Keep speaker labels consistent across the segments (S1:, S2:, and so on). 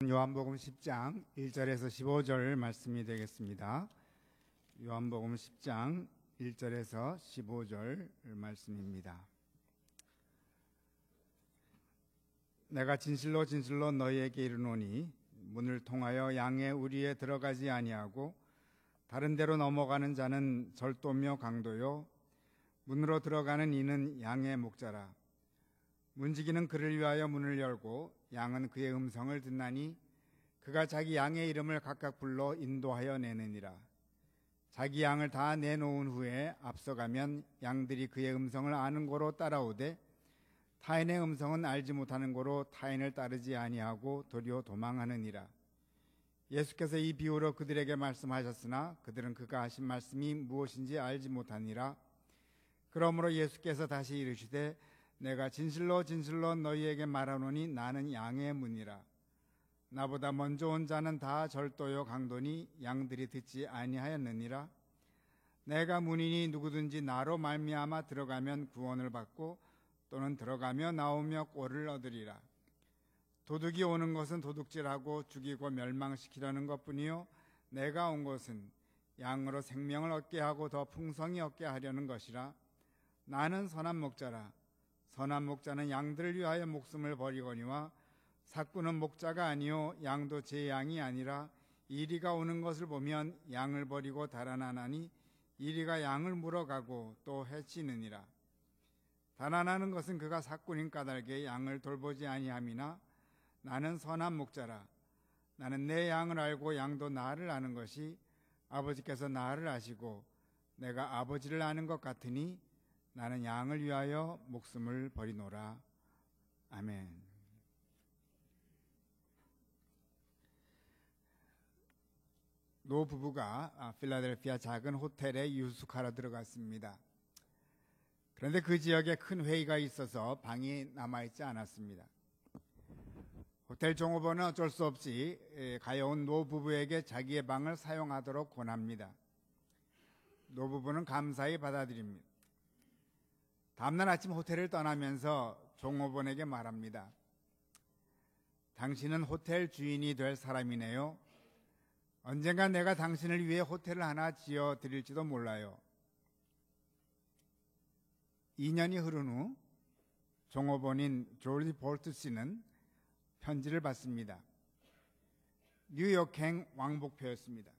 S1: 요한복음 10장 1절에서 15절 말씀이 되겠습니다. 요한복음 10장 1절에서 15절 말씀입니다. 내가 진실로 진실로 너희에게 이르노니 문을 통하여 양의 우리에 들어가지 아니하고 다른 데로 넘어가는 자는 절도며 강도요 문으로 들어가는 이는 양의 목자라. 문지기는 그를 위하여 문을 열고 양은 그의 음성을 듣나니 그가 자기 양의 이름을 각각 불러 인도하여 내느니라. 자기 양을 다 내놓은 후에 앞서가면 양들이 그의 음성을 아는 고로 따라오되 타인의 음성은 알지 못하는 고로 타인을 따르지 아니하고 도리어 도망하느니라. 예수께서 이 비유로 그들에게 말씀하셨으나 그들은 그가 하신 말씀이 무엇인지 알지 못하니라. 그러므로 예수께서 다시 이르시되 내가 진실로 진실로 너희에게 말하노니 나는 양의 문이라. 나보다 먼저 온 자는 다 절도요 강도니 양들이 듣지 아니하였느니라. 내가 문이니 누구든지 나로 말미암아 들어가면 구원을 받고 또는 들어가며 나오며 꼴을 얻으리라. 도둑이 오는 것은 도둑질하고 죽이고 멸망시키려는 것뿐이요 내가 온 것은 양으로 생명을 얻게 하고 더 풍성히 얻게 하려는 것이라. 나는 선한 목자라. 선한 목자는 양들을 위하여 목숨을 버리거니와 삭구는 목자가 아니요 양도 제 양이 아니라 이리가 오는 것을 보면 양을 버리고 달아나나니 이리가 양을 물어가고 또 해치느니라. 달아나는 것은 그가 삭구인 까닭에 양을 돌보지 아니함이나 나는 선한 목자라. 나는 내 양을 알고 양도 나를 아는 것이 아버지께서 나를 아시고 내가 아버지를 아는 것 같으니 나는 양을 위하여 목숨을 버리노라. 아멘. 노 부부가 필라델피아 작은 호텔에 유숙하러 들어갔습니다. 그런데 그 지역에 큰 회의가 있어서 방이 남아있지 않았습니다. 호텔 종업원은 어쩔 수 없이 가여온 노 부부에게 자기의 방을 사용하도록 권합니다. 노 부부는 감사히 받아들입니다. 다음날 아침 호텔을 떠나면서 종업원에게 말합니다. 당신은 호텔 주인이 될 사람이네요. 언젠가 내가 당신을 위해 호텔을 하나 지어 드릴지도 몰라요. 2년이 흐른 후 종업원인 조지 볼트 씨는 편지를 받습니다. 뉴욕행 왕복표였습니다.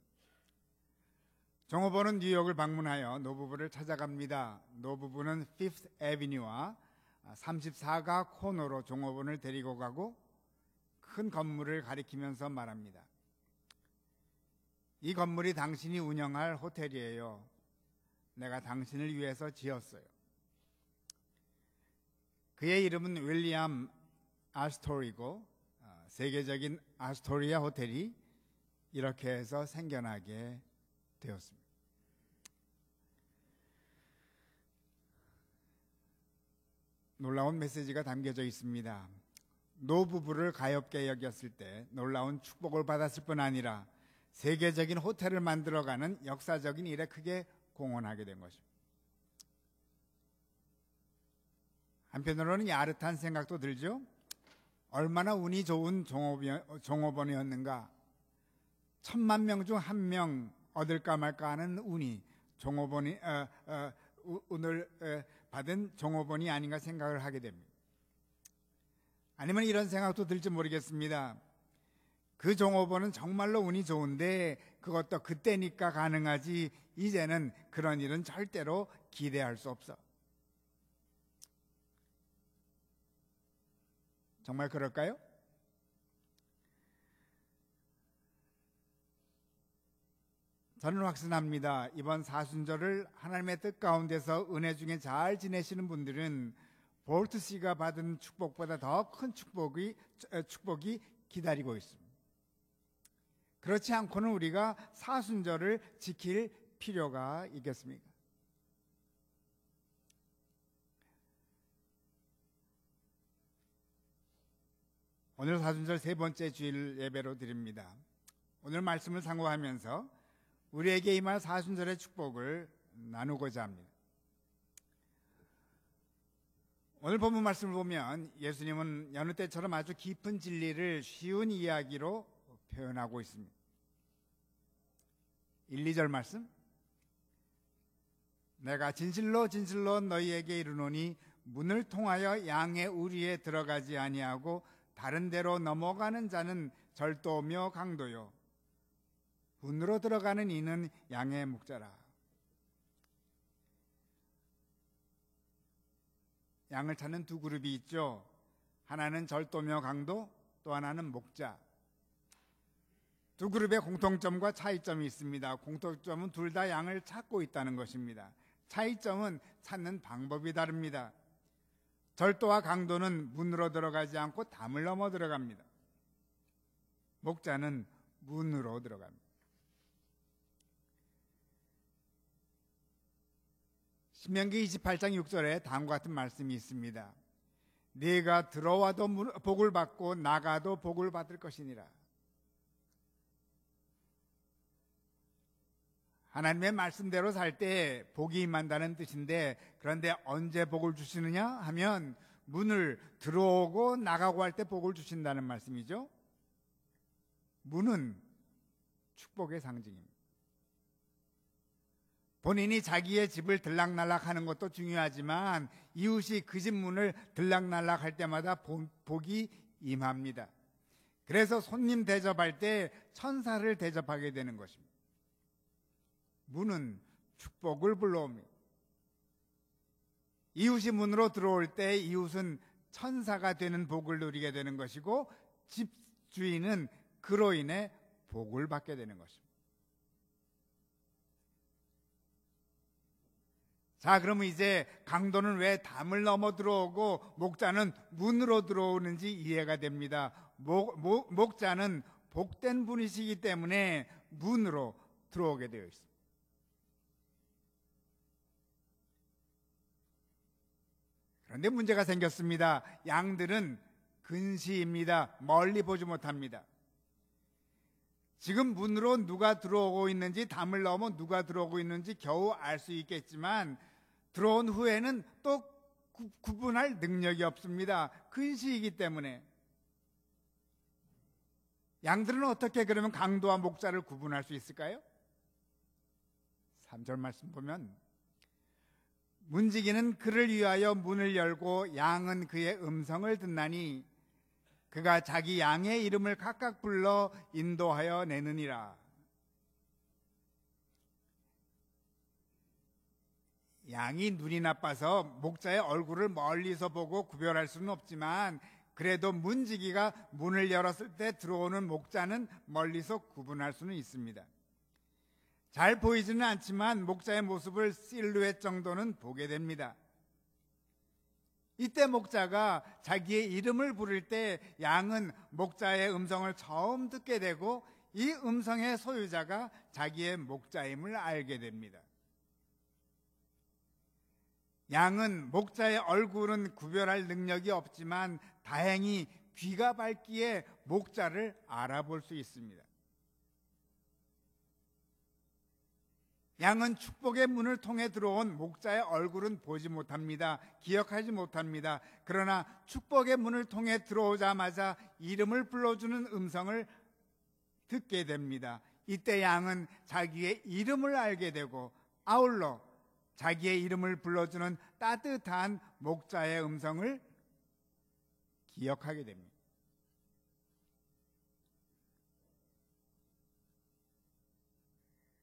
S1: 종업원은 뉴욕을 방문하여 노부부를 찾아갑니다. 노부부는 피프스 애비뉴와 34가 코너로 종업원을 데리고 가고 큰 건물을 가리키면서 말합니다. 이 건물이 당신이 운영할 호텔이에요. 내가 당신을 위해서 지었어요. 그의 이름은 윌리엄 아스토리고 세계적인 아스토리아 호텔이 이렇게 해서 생겨나게 되었습니다. 놀라운 메시지가 담겨져 있습니다. 노부부를 가엾게 여겼을 때 놀라운 축복을 받았을 뿐 아니라 세계적인 호텔을 만들어가는 역사적인 일에 크게 공헌하게 된 것입니다. 한편으로는 야릇한 생각도 들죠. 얼마나 운이 좋은 종업원이었는가. 10,000명 중 1명 얻을까 말까 하는 운이 운을 받은 종업원이 아닌가 생각을 하게 됩니다. 아니면 이런 생각도 들지 모르겠습니다. 그 종업원은 정말로 운이 좋은데 그것도 그때니까 가능하지 이제는 그런 일은 절대로 기대할 수 없어. 정말 그럴까요? 저는 확신합니다. 이번 사순절을 하나님의 뜻 가운데서 은혜 중에 잘 지내시는 분들은 볼트 씨가 받은 축복보다 더 큰 축복이 기다리고 있습니다. 그렇지 않고는 우리가 사순절을 지킬 필요가 있겠습니까? 오늘 사순절 세 번째 주일 예배로 드립니다. 오늘 말씀을 상고하면서 우리에게 임할 사순절의 축복을 나누고자 합니다. 오늘 본문 말씀을 보면 예수님은 여느 때처럼 아주 깊은 진리를 쉬운 이야기로 표현하고 있습니다. 1, 2절 말씀. 내가 진실로 진실로 너희에게 이르노니 문을 통하여 양의 우리에 들어가지 아니하고 다른 데로 넘어가는 자는 절도며 강도요 문으로 들어가는 이는 양의 목자라. 양을 찾는 두 그룹이 있죠. 하나는 절도며 강도, 또 하나는 목자. 두 그룹의 공통점과 차이점이 있습니다. 공통점은 둘 다 양을 찾고 있다는 것입니다. 차이점은 찾는 방법이 다릅니다. 절도와 강도는 문으로 들어가지 않고 담을 넘어 들어갑니다. 목자는 문으로 들어갑니다. 신명기 28장 6절에 다음과 같은 말씀이 있습니다. 네가 들어와도 복을 받고 나가도 복을 받을 것이니라. 하나님의 말씀대로 살 때 복이 임한다는 뜻인데, 그런데 언제 복을 주시느냐 하면 문을 들어오고 나가고 할 때 복을 주신다는 말씀이죠. 문은 축복의 상징입니다. 본인이 자기의 집을 들락날락하는 것도 중요하지만 이웃이 그 집 문을 들락날락할 때마다 복이 임합니다. 그래서 손님 대접할 때 천사를 대접하게 되는 것입니다. 문은 축복을 불러옵니다. 이웃이 문으로 들어올 때 이웃은 천사가 되는 복을 누리게 되는 것이고, 집주인은 그로 인해 복을 받게 되는 것입니다. 자, 그러면 이제 강도는 왜 담을 넘어 들어오고 목자는 문으로 들어오는지 이해가 됩니다. 목자는 복된 분이시기 때문에 문으로 들어오게 되어 있습니다. 그런데 문제가 생겼습니다. 양들은 근시입니다. 멀리 보지 못합니다. 지금 문으로 누가 들어오고 있는지, 담을 넘어 누가 들어오고 있는지 겨우 알 수 있겠지만 들어온 후에는 또 구분할 능력이 없습니다. 근시이기 때문에. 양들은 어떻게 그러면 강도와 목자를 구분할 수 있을까요? 3절 말씀 보면, 문지기는 그를 위하여 문을 열고 양은 그의 음성을 듣나니 그가 자기 양의 이름을 각각 불러 인도하여 내느니라. 양이 눈이 나빠서 목자의 얼굴을 멀리서 보고 구별할 수는 없지만, 그래도 문지기가 문을 열었을 때 들어오는 목자는 멀리서 구분할 수는 있습니다. 잘 보이지는 않지만 목자의 모습을 실루엣 정도는 보게 됩니다. 이때 목자가 자기의 이름을 부를 때 양은 목자의 음성을 처음 듣게 되고, 이 음성의 소유자가 자기의 목자임을 알게 됩니다. 양은 목자의 얼굴은 구별할 능력이 없지만 다행히 귀가 밝기에 목자를 알아볼 수 있습니다. 양은 축복의 문을 통해 들어온 목자의 얼굴은 보지 못합니다. 기억하지 못합니다. 그러나 축복의 문을 통해 들어오자마자 이름을 불러주는 음성을 듣게 됩니다. 이때 양은 자기의 이름을 알게 되고, 아울러 자기의 이름을 불러주는 따뜻한 목자의 음성을 기억하게 됩니다.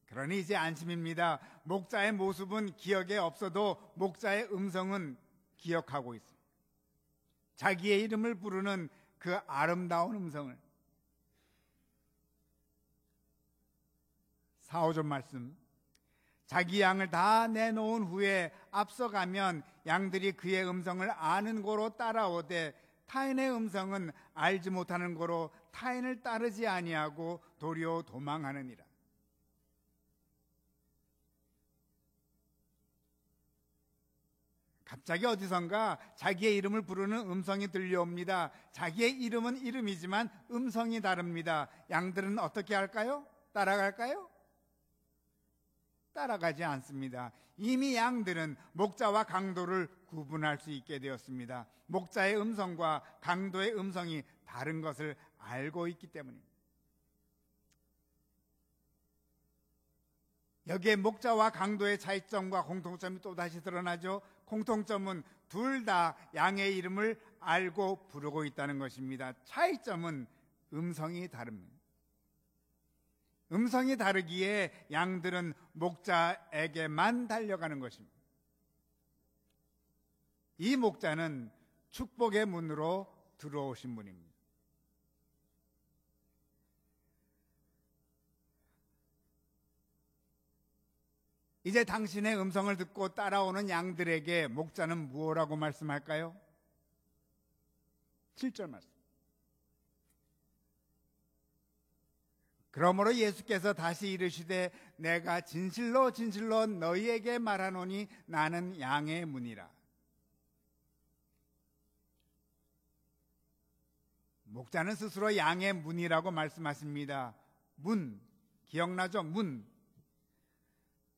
S1: 그러니 이제 안심입니다. 목자의 모습은 기억에 없어도 목자의 음성은 기억하고 있습니다. 자기의 이름을 부르는 그 아름다운 음성을. 4, 5절 말씀. 자기 양을 다 내놓은 후에 앞서가면 양들이 그의 음성을 아는 고로 따라오되, 타인의 음성은 알지 못하는 고로 타인을 따르지 아니하고 도리어 도망하느니라. 갑자기 어디선가 자기의 이름을 부르는 음성이 들려옵니다. 자기의 이름은 이름이지만 음성이 다릅니다. 양들은 어떻게 할까요? 따라갈까요? 따라가지 않습니다. 이미 양들은 목자와 강도를 구분할 수 있게 되었습니다. 목자의 음성과 강도의 음성이 다른 것을 알고 있기 때문입니다. 여기에 목자와 강도의 차이점과 공통점이 또다시 드러나죠. 공통점은 둘 다 양의 이름을 알고 부르고 있다는 것입니다. 차이점은 음성이 다릅니다. 음성이 다르기에 양들은 목자에게만 달려가는 것입니다. 이 목자는 축복의 문으로 들어오신 분입니다. 이제 당신의 음성을 듣고 따라오는 양들에게 목자는 무엇라고 말씀할까요? 7절 말씀. 그러므로 예수께서 다시 이르시되 내가 진실로 진실로 너희에게 말하노니 나는 양의 문이라. 목자는 스스로 양의 문이라고 말씀하십니다. 문, 기억나죠? 문.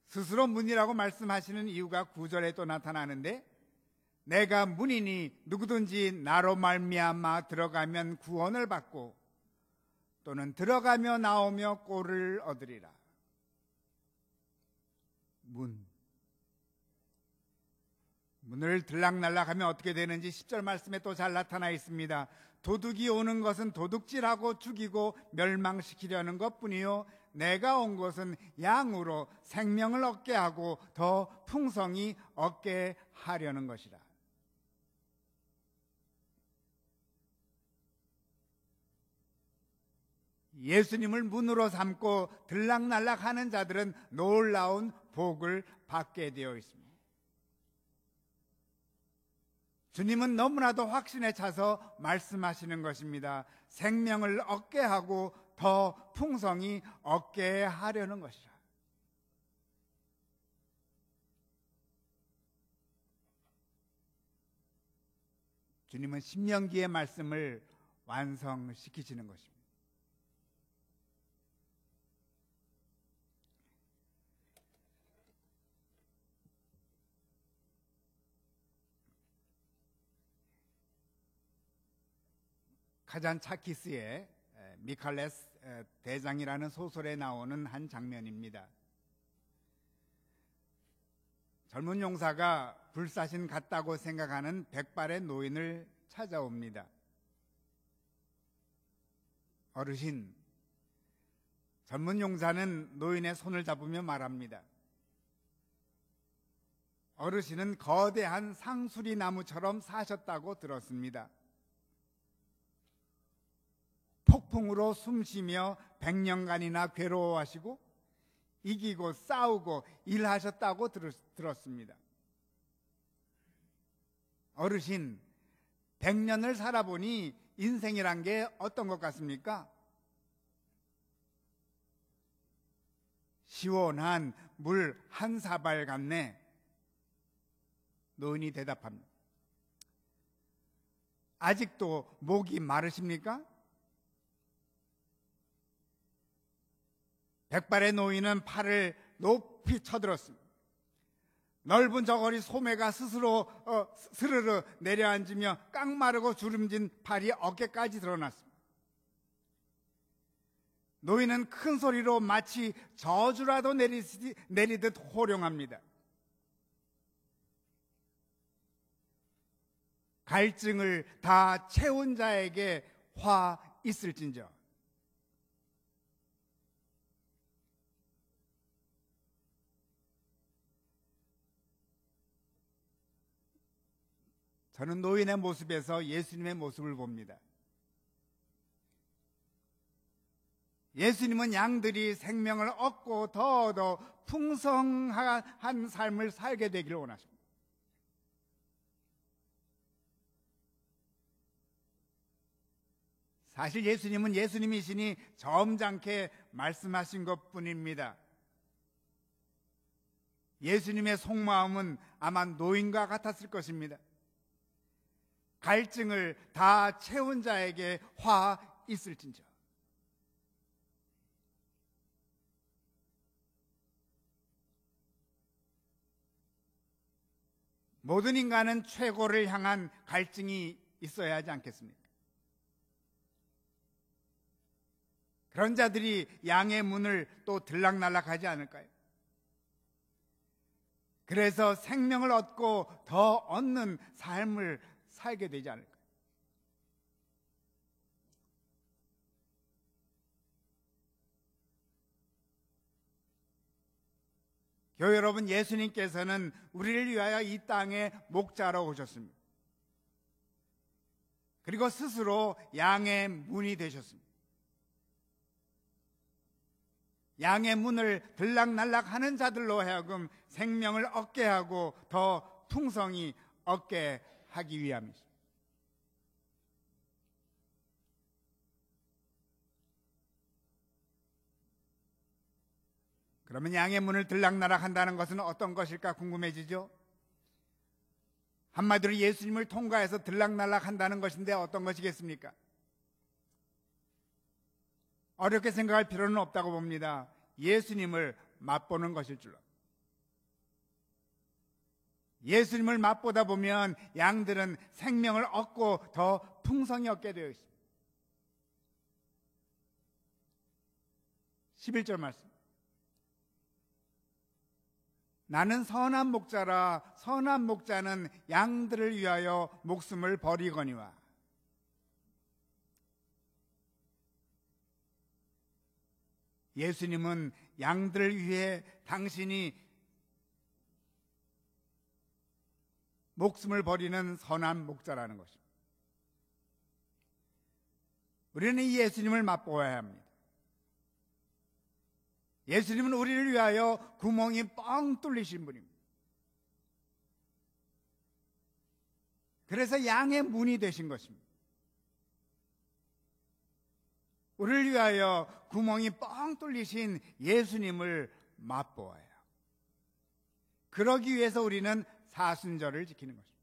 S1: 스스로 문이라고 말씀하시는 이유가 9절에 또 나타나는데 내가 문이니 누구든지 나로 말미암아 들어가면 구원을 받고 또는 들어가며 나오며 꼴을 얻으리라. 문을 들락날락하면 어떻게 되는지 10절 말씀에 또 잘 나타나 있습니다. 도둑이 오는 것은 도둑질하고 죽이고 멸망시키려는 것뿐이요 내가 온 것은 양으로 생명을 얻게 하고 더 풍성히 얻게 하려는 것이라. 예수님을 문으로 삼고 들락날락하는 자들은 놀라운 복을 받게 되어 있습니다. 주님은 너무나도 확신에 차서 말씀하시는 것입니다. 생명을 얻게 하고 더 풍성히 얻게 하려는 것이라. 주님은 신명기의 말씀을 완성시키시는 것입니다. 카잔차키스의 미칼레스 대장이라는 소설에 나오는 한 장면입니다. 젊은 용사가 불사신 같다고 생각하는 백발의 노인을 찾아옵니다. 어르신, 젊은 용사는 노인의 손을 잡으며 말합니다. 어르신은 거대한 상수리 나무처럼 사셨다고 들었습니다. 폭풍으로 숨쉬며 100년간이나 괴로워하시고 이기고 싸우고 일하셨다고 들었습니다. 어르신, 100년을 살아보니 인생이란 게 어떤 것 같습니까? 시원한 물 한 사발 같네. 노인이 대답합니다. 아직도 목이 마르십니까? 백발의 노인은 팔을 높이 쳐들었습니다. 넓은 저고리 소매가 스스로 스르르 내려앉으며 깡마르고 주름진 팔이 어깨까지 드러났습니다. 노인은 큰 소리로 마치 저주라도 내리듯 호령합니다. 갈증을 다 채운 자에게 화 있을진저. 저는 노인의 모습에서 예수님의 모습을 봅니다. 예수님은 양들이 생명을 얻고 더 풍성한 삶을 살게 되기를 원하십니다. 사실 예수님은 예수님이시니 점잖게 말씀하신 것뿐입니다. 예수님의 속마음은 아마 노인과 같았을 것입니다. 갈증을 다 채운 자에게 화 있을진저. 모든 인간은 최고를 향한 갈증이 있어야 하지 않겠습니까? 그런 자들이 양의 문을 또 들락날락하지 않을까요? 그래서 생명을 얻고 더 얻는 삶을 살게 되지 않을까요? 교회 여러분, 예수님께서는 우리를 위하여 이 땅에 목자로 오셨습니다. 그리고 스스로 양의 문이 되셨습니다. 양의 문을 들락날락하는 자들로 하여금 생명을 얻게 하고 더 풍성히 얻게 하기 위함이죠. 그러면 양의 문을 들락날락한다는 것은 어떤 것일까 궁금해지죠? 한마디로 예수님을 통과해서 들락날락한다는 것인데 어떤 것이겠습니까? 어렵게 생각할 필요는 없다고 봅니다. 예수님을 맛보는 것일 줄로. 예수님을 맛보다 보면 양들은 생명을 얻고 더 풍성히 얻게 되어 있습니다. 11절 말씀. 나는 선한 목자라. 선한 목자는 양들을 위하여 목숨을 버리거니와. 예수님은 양들을 위해 당신이 목숨을 버리는 선한 목자라는 것입니다. 우리는 이 예수님을 맛보아야 합니다. 예수님은 우리를 위하여 구멍이 뻥 뚫리신 분입니다. 그래서 양의 문이 되신 것입니다. 우리를 위하여 구멍이 뻥 뚫리신 예수님을 맛보아요. 그러기 위해서 우리는 사순절을 지키는 것입니다.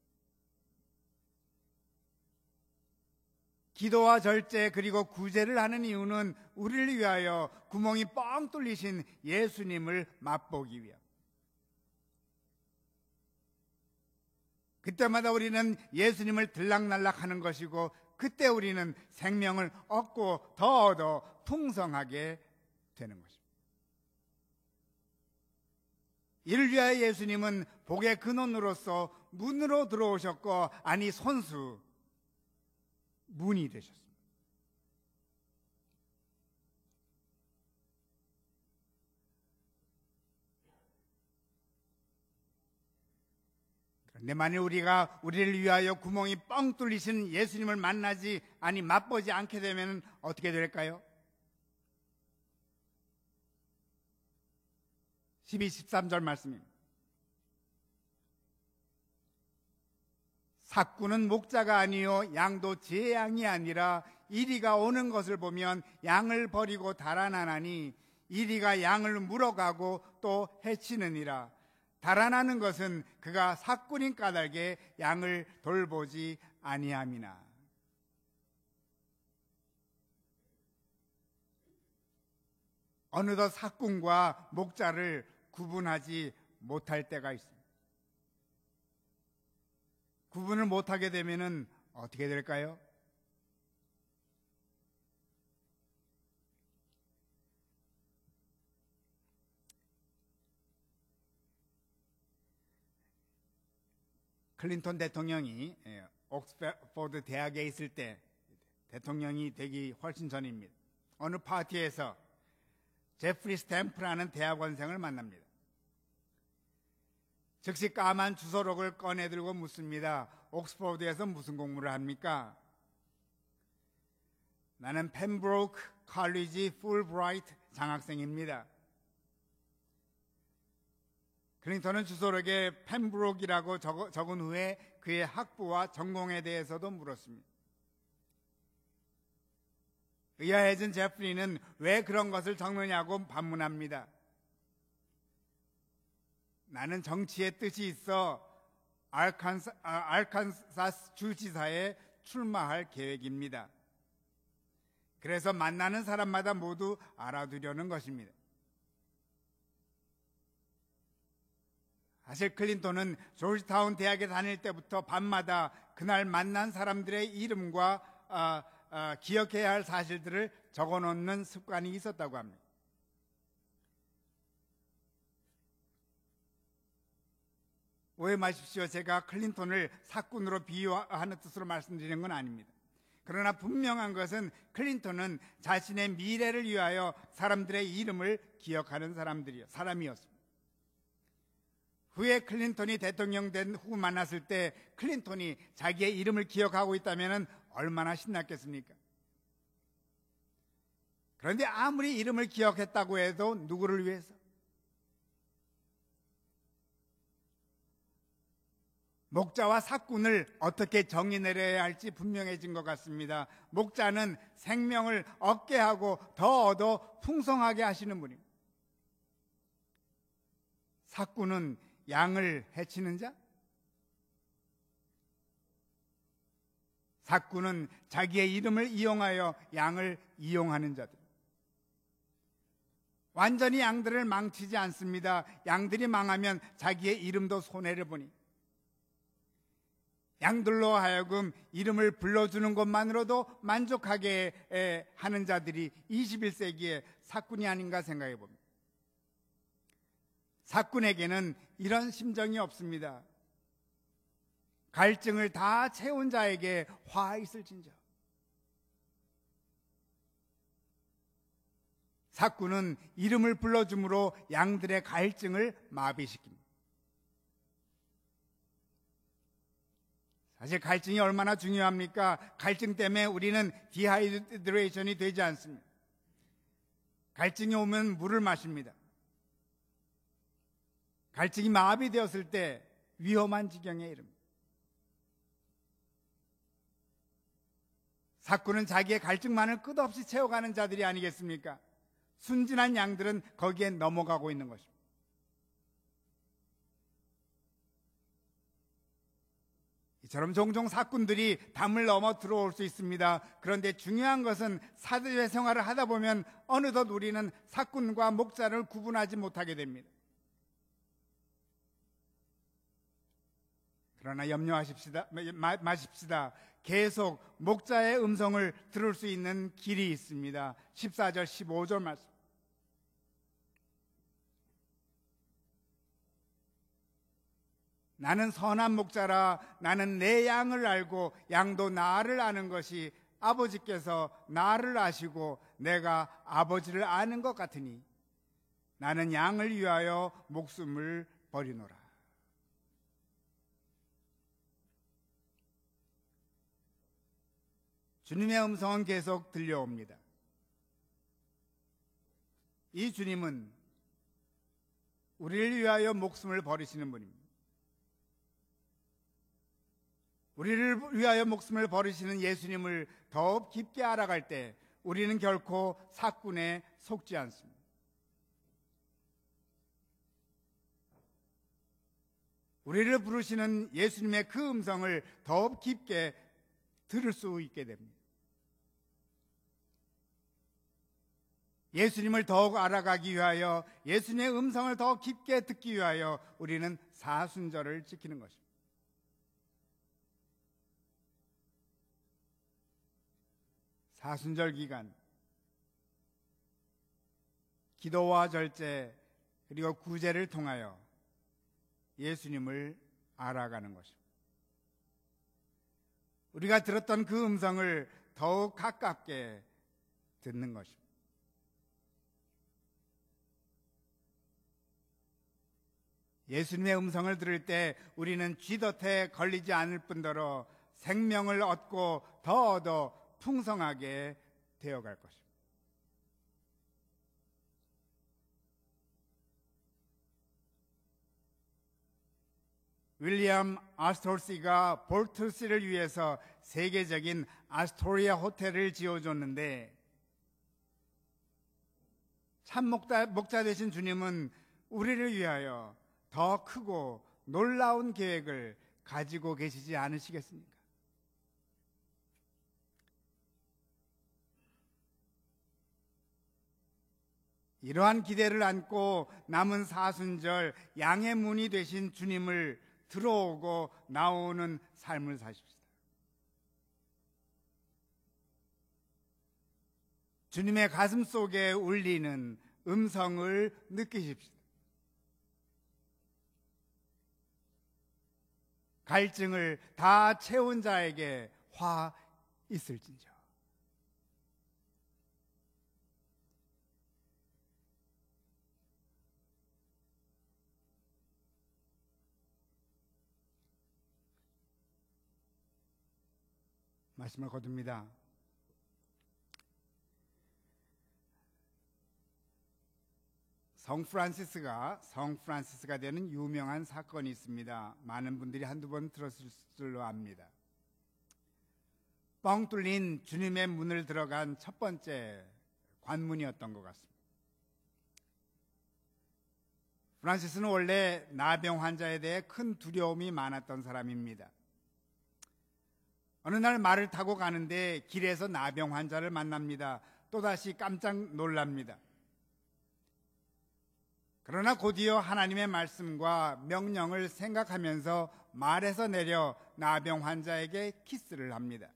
S1: 기도와 절제 그리고 구제를 하는 이유는 우리를 위하여 구멍이 뻥 뚫리신 예수님을 맛보기 위함. 그때마다 우리는 예수님을 들락날락하는 것이고 그때 우리는 생명을 얻고 더 얻어 풍성하게 되는 것입니다. 이를 위하여 예수님은 복의 근원으로서 문으로 들어오셨고, 아니 손수 문이 되셨습니다. 그런데 만일 우리가 우리를 위하여 구멍이 뻥 뚫리신 예수님을 만나지 아니 맛보지 않게 되면 어떻게 될까요? 12, 13절 말씀입니다. 삭구는 목자가 아니요 양도 제 양이 아니라 이리가 오는 것을 보면 양을 버리고 달아나나니 이리가 양을 물어가고 또 해치느니라. 달아나는 것은 그가 삭군인 까닭에 양을 돌보지 아니함이나. 어느덧 삭군과 목자를 구분하지 못할 때가 있습니다. 구분을 못하게 되면 어떻게 될까요? 클린턴 대통령이 옥스퍼드 대학에 있을 때, 대통령이 되기 훨씬 전입니다. 어느 파티에서 제프리 스탬프라는 대학원생을 만납니다. 즉시 까만 주소록을 꺼내들고 묻습니다. 옥스퍼드에서 무슨 공부를 합니까? 나는 펜브로크 칼리지 풀브라이트 장학생입니다. 클린턴은 주소록에 펜브로크라고 적은 후에 그의 학부와 전공에 대해서도 물었습니다. 의아해진 제프리는 왜 그런 것을 적느냐고 반문합니다. 나는 정치의 뜻이 있어 알칸사스 주지사에 출마할 계획입니다. 그래서 만나는 사람마다 모두 알아두려는 것입니다. 사실 클린턴은 조지타운 대학에 다닐 때부터 밤마다 그날 만난 사람들의 이름과 기억해야 할 사실들을 적어놓는 습관이 있었다고 합니다. 오해 마십시오. 제가 클린턴을 사꾼으로 비유하는 뜻으로 말씀드리는 건 아닙니다. 그러나 분명한 것은 클린턴은 자신의 미래를 위하여 사람들의 이름을 기억하는 사람이었습니다. 후에 클린턴이 대통령 된 후 만났을 때 클린턴이 자기의 이름을 기억하고 있다면 얼마나 신났겠습니까? 그런데 아무리 이름을 기억했다고 해도 누구를 위해서? 목자와 사꾼을 어떻게 정의 내려야 할지 분명해진 것 같습니다. 목자는 생명을 얻게 하고 더 얻어 풍성하게 하시는 분입니다. 사꾼은 양을 해치는 자? 사꾼은 자기의 이름을 이용하여 양을 이용하는 자들. 완전히 양들을 망치지 않습니다. 양들이 망하면 자기의 이름도 손해를 보니 양들로 하여금 이름을 불러주는 것만으로도 만족하게 하는 자들이 21세기의 사꾼이 아닌가 생각해 봅니다. 사꾼에게는 이런 심정이 없습니다. 갈증을 다 채운 자에게 화 있을진저. 사꾼은 이름을 불러줌으로 양들의 갈증을 마비시킵니다. 사실 갈증이 얼마나 중요합니까? 갈증 때문에 우리는 디하이드레이션이 되지 않습니다. 갈증이 오면 물을 마십니다. 갈증이 마비되었을 때 위험한 지경에 이릅니다. 사꾼은 자기의 갈증만을 끝없이 채워가는 자들이 아니겠습니까? 순진한 양들은 거기에 넘어가고 있는 것입니다. 이처럼 종종 사꾼들이 담을 넘어 들어올 수 있습니다. 그런데 중요한 것은 사도의 생활을 하다 보면 어느덧 우리는 사꾼과 목자를 구분하지 못하게 됩니다. 그러나 마십시다. 계속 목자의 음성을 들을 수 있는 길이 있습니다. 14절 15절 말씀. 나는 선한 목자라. 나는 내 양을 알고 양도 나를 아는 것이 아버지께서 나를 아시고 내가 아버지를 아는 것 같으니 나는 양을 위하여 목숨을 버리노라. 주님의 음성은 계속 들려옵니다. 이 주님은 우리를 위하여 목숨을 버리시는 분입니다. 우리를 위하여 목숨을 버리시는 예수님을 더욱 깊게 알아갈 때 우리는 결코 사꾼에 속지 않습니다. 우리를 부르시는 예수님의 그 음성을 더욱 깊게 들을 수 있게 됩니다. 예수님을 더욱 알아가기 위하여, 예수님의 음성을 더 깊게 듣기 위하여 우리는 사순절을 지키는 것입니다. 사순절 기간, 기도와 절제 그리고 구제를 통하여 예수님을 알아가는 것입니다. 우리가 들었던 그 음성을 더욱 가깝게 듣는 것입니다. 예수님의 음성을 들을 때 우리는 쥐덫에 걸리지 않을 뿐더러 생명을 얻고 더 얻어 풍성하게 되어갈 것입니다. 윌리엄 아스토시가 볼트씨를 위해서 세계적인 아스토리아 호텔을 지어줬는데 참 목자 되신 주님은 우리를 위하여 더 크고 놀라운 계획을 가지고 계시지 않으시겠습니까? 이러한 기대를 안고 남은 사순절 양의 문이 되신 주님을 들어오고 나오는 삶을 사십시다. 주님의 가슴 속에 울리는 음성을 느끼십시다. 갈증을 다 채운 자에게 화 있을진저. 말씀을 거둡니다. 성 프란시스가 되는 유명한 사건이 있습니다. 많은 분들이 한두 번 들었을 줄로 압니다. 뻥 뚫린 주님의 문을 들어간 첫 번째 관문이었던 것 같습니다. 프란시스는 원래 나병 환자에 대해 큰 두려움이 많았던 사람입니다. 어느 날 말을 타고 가는데 길에서 나병 환자를 만납니다. 또다시 깜짝 놀랍니다. 그러나 곧이어 하나님의 말씀과 명령을 생각하면서 말에서 내려 나병 환자에게 키스를 합니다.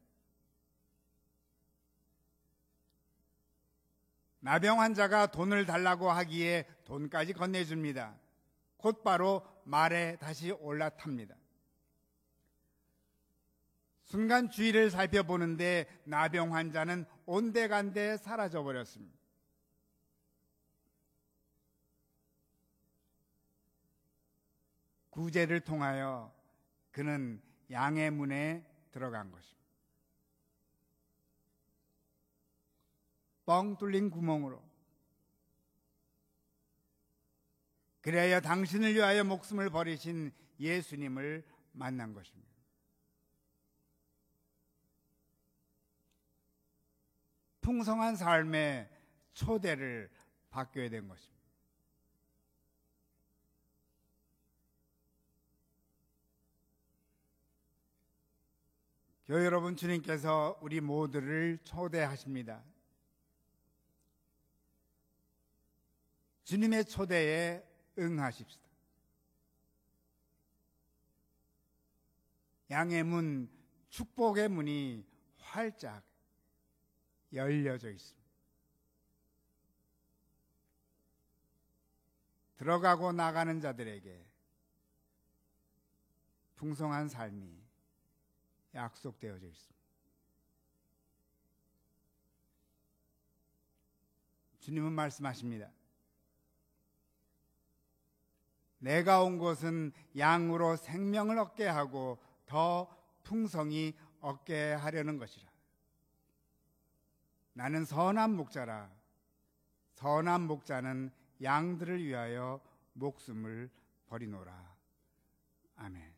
S1: 나병 환자가 돈을 달라고 하기에 돈까지 건네줍니다. 곧바로 말에 다시 올라탑니다. 순간 주위를 살펴보는데 나병 환자는 온데간데 사라져버렸습니다. 구제를 통하여 그는 양의 문에 들어간 것입니다. 뻥 뚫린 구멍으로. 그래야 당신을 위하여 목숨을 버리신 예수님을 만난 것입니다. 풍성한 삶의 초대를 받게 된 것입니다. 교회 여러분, 주님께서 우리 모두를 초대하십니다. 주님의 초대에 응하십시다. 양의 문, 축복의 문이 활짝 열려져 있습니다. 들어가고 나가는 자들에게 풍성한 삶이 약속되어져 있습니다. 주님은 말씀하십니다. 내가 온 것은 양으로 생명을 얻게 하고 더 풍성히 얻게 하려는 것이라. 나는 선한 목자라. 선한 목자는 양들을 위하여 목숨을 버리노라. 아멘.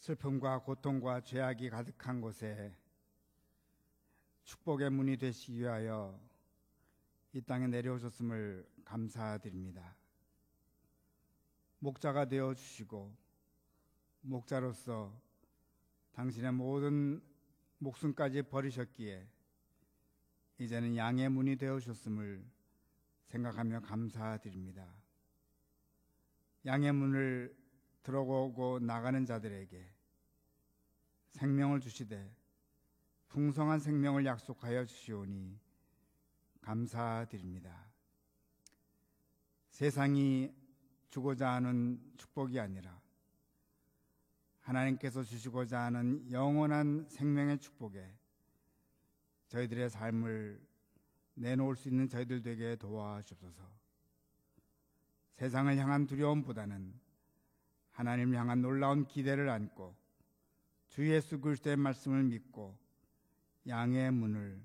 S1: 슬픔과 고통과 죄악이 가득한 곳에 축복의 문이 되시기 위하여 이 땅에 내려오셨음을 감사드립니다. 목자가 되어주시고 목자로서 당신의 모든 목숨까지 버리셨기에 이제는 양의 문이 되어주셨음을 생각하며 감사드립니다. 양의 문을 들어오고 나가는 자들에게 생명을 주시되 풍성한 생명을 약속하여 주시오니 감사드립니다. 세상이 주고자 하는 축복이 아니라 하나님께서 주시고자 하는 영원한 생명의 축복에 저희들의 삶을 내놓을 수 있는 저희들 되게 도와주옵소서. 세상을 향한 두려움보다는 하나님을 향한 놀라운 기대를 안고 주 예수 그리스도의 말씀을 믿고 양의 문을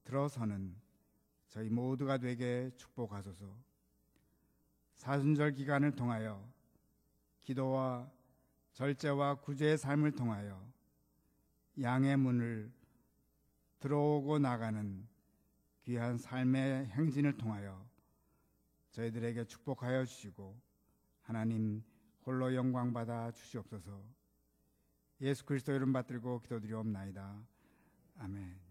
S1: 들어서는 저희 모두가 되게 축복하소서. 사순절 기간을 통하여 기도와 절제와 구제의 삶을 통하여 양의 문을 들어오고 나가는 귀한 삶의 행진을 통하여 저희들에게 축복하여 주시고 하나님 홀로 영광 받아 주시옵소서. 예수 그리스도 이름 받들고 기도드리옵나이다. 아멘.